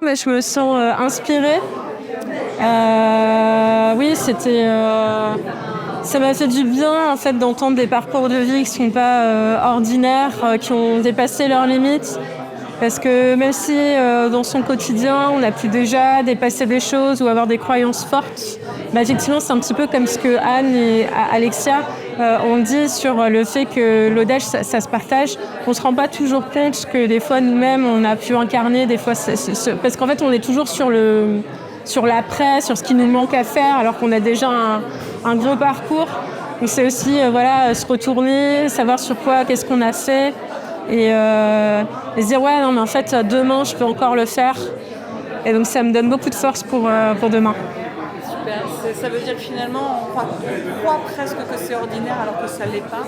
Mais je me sens inspirée. Oui, ça m'a fait du bien en fait d'entendre des parcours de vie qui ne sont pas ordinaires, qui ont dépassé leurs limites. Parce que même si dans son quotidien on a pu déjà dépasser des choses ou avoir des croyances fortes, effectivement c'est un petit peu comme ce que Anne et Alexia ont dit sur le fait que l'audace ça se partage. On ne se rend pas toujours compte que des fois nous-mêmes on a pu incarner des fois parce qu'en fait on est toujours sur l'après, sur ce qui nous manque à faire alors qu'on a déjà un gros parcours. Donc c'est aussi se retourner, savoir sur quoi, qu'est-ce qu'on a fait. Et se dire ouais non mais en fait demain je peux encore le faire et donc ça me donne beaucoup de force pour demain. Super, ça veut dire que finalement on croit presque que c'est ordinaire alors que ça l'est pas.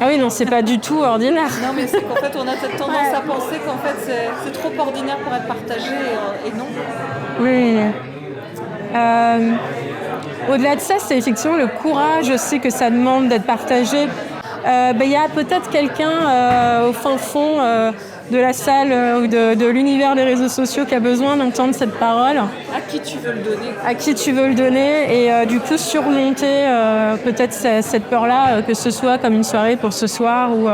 Ah oui non c'est pas du tout ordinaire. Non mais c'est qu'en fait on a cette tendance à penser qu'en fait c'est trop ordinaire pour être partagé et non. Oui. Au-delà de ça c'est effectivement le courage aussi que ça demande d'être partagé. Y a peut-être quelqu'un au fin fond de la salle ou de l'univers des réseaux sociaux qui a besoin d'entendre cette parole. À qui tu veux le donner. À qui tu veux le donner et du coup surmonter peut-être cette peur-là, que ce soit comme une soirée pour ce soir ou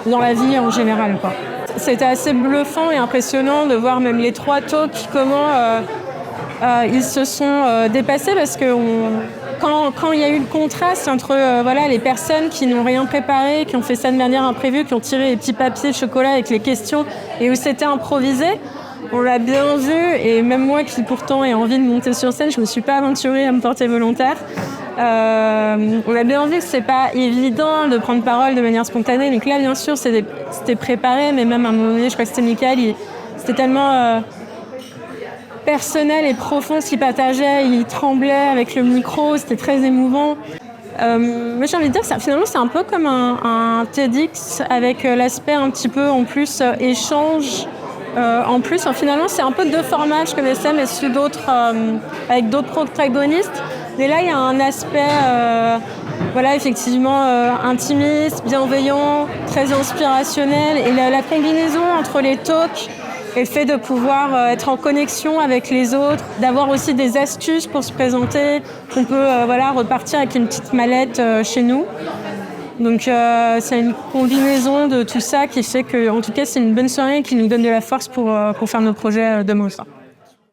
dans la vie en général, quoi. C'était assez bluffant et impressionnant de voir même les 3 talks, comment ils se sont dépassés parce que quand il y a eu le contraste entre les personnes qui n'ont rien préparé, qui ont fait ça de manière imprévue, qui ont tiré les petits papiers de chocolat avec les questions et où c'était improvisé, on l'a bien vu et même moi qui pourtant ai envie de monter sur scène, je me suis pas aventurée à me porter volontaire. On a bien vu que c'est pas évident de prendre parole de manière spontanée. Donc là bien sûr c'était préparé, mais même à un moment donné, je crois que c'était Michael, c'était tellement personnel et profond ce qu'il partageait, il tremblait avec le micro, c'était très émouvant. Mais j'ai envie de dire que finalement c'est un peu comme un TEDx avec l'aspect un petit peu en plus échange. En plus, finalement c'est un peu 2 formats, je connaissais mais sous d'autres, avec d'autres protagonistes. Mais là il y a un aspect effectivement intimiste, bienveillant, très inspirationnel et la combinaison entre les talks et le fait de pouvoir être en connexion avec les autres, d'avoir aussi des astuces pour se présenter, qu'on peut repartir avec une petite mallette chez nous. Donc c'est une combinaison de tout ça qui fait que, en tout cas, c'est une bonne soirée qui nous donne de la force pour faire nos projets demain soir.